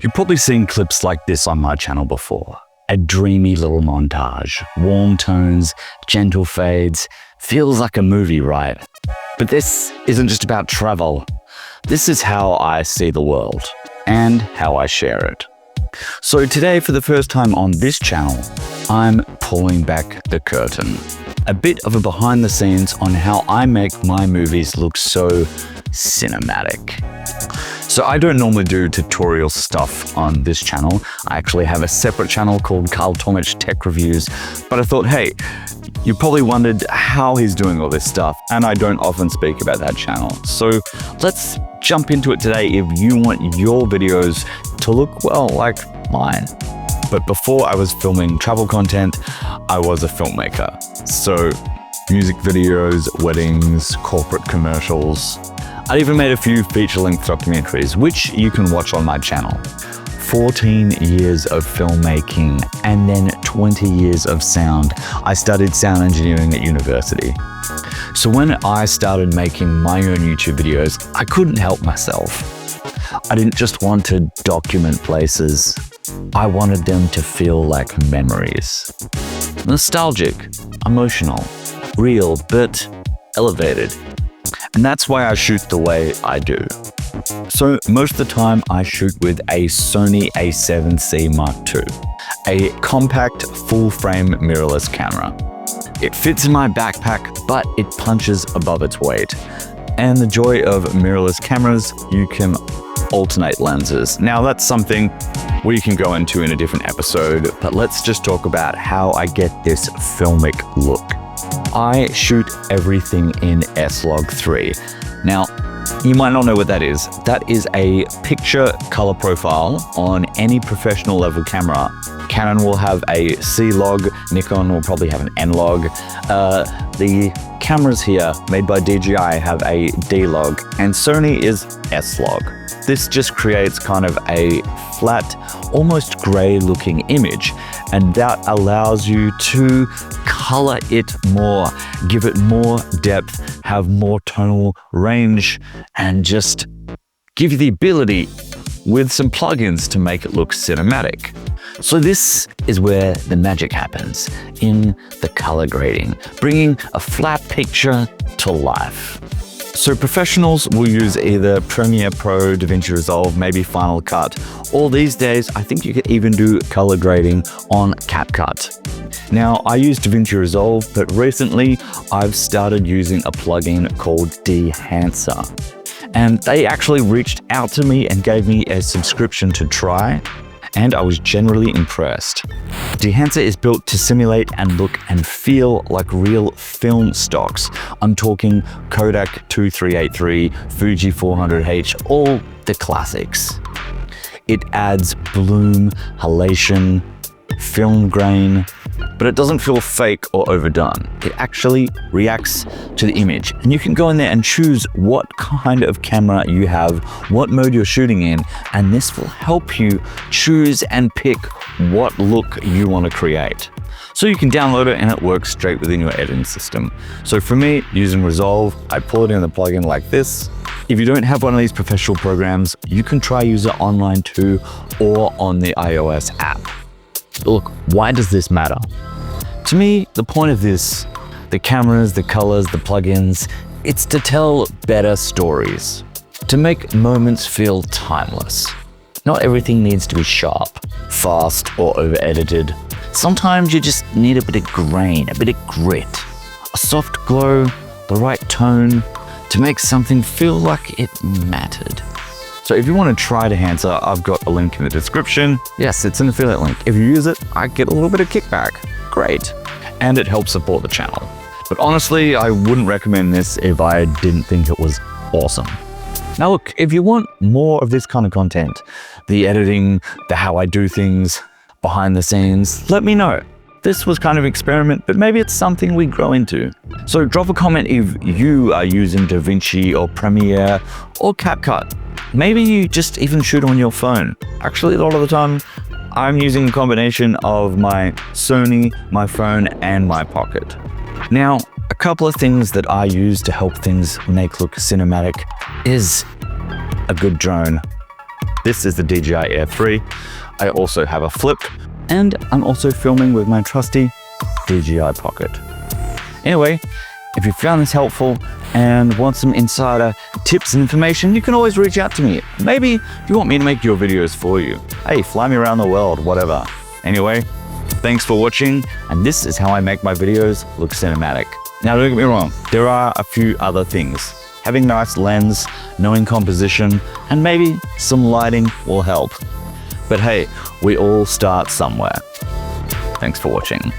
You've probably seen clips like this on my channel before. A dreamy little montage, warm tones, gentle fades, feels like a movie, right? But this isn't just about travel. This is how I see the world and how I share it. So today, for the first time on this channel, I'm pulling back the curtain. A bit of a behind the scenes on how I make my movies look so cinematic. So I don't normally do tutorial stuff on this channel. I actually have a separate channel called Carl Tomic Tech Reviews, but I thought, hey, you probably wondered how he's doing all this stuff, and I don't often speak about that channel. So let's jump into it today if you want your videos to look, well, like mine. But before I was filming travel content, I was a filmmaker. So music videos, weddings, corporate commercials. I even made a few feature-length documentaries, which you can watch on my channel. 14 years of filmmaking and then 20 years of sound. I studied sound engineering at university. So when I started making my own YouTube videos, I couldn't help myself. I didn't just want to document places. I wanted them to feel like memories. Nostalgic, emotional, real, but elevated. And that's why I shoot the way I do. So most of the time I shoot with a Sony A7C II, a compact full-frame mirrorless camera. It fits in my backpack, but it punches above its weight. And the joy of mirrorless cameras, you can alternate lenses. Now that's something we can go into in a different episode, but let's just talk about how I get this filmic look. I shoot everything in S-Log3. Now, you might not know what that is. That is a picture color profile on any professional level camera. Canon will have a C-Log, Nikon will probably have an N-Log. The cameras here, made by DJI, have a D-Log, and Sony is S-Log. This just creates kind of a flat, almost gray looking image, and that allows you to color it more, give it more depth, have more tonal range, and just give you the ability with some plugins to make it look cinematic. So this is where the magic happens, in the color grading, bringing a flat picture to life. So professionals will use either Premiere Pro, DaVinci Resolve, maybe Final Cut, or these days, I think you could even do color grading on CapCut. Now, I use DaVinci Resolve, but recently I've started using a plugin called Dehancer. And they actually reached out to me and gave me a subscription to try, and I was generally impressed. Dehancer is built to simulate and look and feel like real film stocks. I'm talking Kodak 2383, Fuji 400H, all the classics. It adds bloom, halation, film grain, but it doesn't feel fake or overdone. It actually reacts to the image, and you can go in there and choose what kind of camera you have, what mode you're shooting in, and this will help you choose and pick what look you want to create. So you can download it and it works straight within your editing system. So for me, using Resolve, I pull it in the plugin like this. If you don't have one of these professional programs, you can try use it online too, or on the iOS app. Look, why does this matter? To me, the point of this, the cameras, the colors, the plugins, it's to tell better stories, to make moments feel timeless. Not everything needs to be sharp, fast, or over-edited. Sometimes you just need a bit of grain, a bit of grit, a soft glow, the right tone, to make something feel like it mattered. So if you want to try Dehancer, I've got a link in the description. Yes, it's an affiliate link. If you use it, I get a little bit of kickback. Great. And it helps support the channel. But honestly, I wouldn't recommend this if I didn't think it was awesome. Now look, if you want more of this kind of content, the editing, the how I do things, behind the scenes, let me know. This was kind of an experiment, but maybe it's something we grow into. So drop a comment if you are using DaVinci or Premiere or CapCut. Maybe you just even shoot on your phone. Actually, a lot of the time, I'm using a combination of my Sony, my phone, and my pocket. Now, a couple of things that I use to help things make look cinematic is a good drone. This is the DJI Air 3. I also have a flip, and I'm also filming with my trusty DJI Pocket. Anyway, if you found this helpful and want some insider tips and information, you can always reach out to me. Maybe you want me to make your videos for you. Hey, fly me around the world, whatever. Anyway, thanks for watching, and this is how I make my videos look cinematic. Now, don't get me wrong, there are a few other things. Having nice lens, knowing composition, and maybe some lighting will help. But hey, we all start somewhere. Thanks for watching.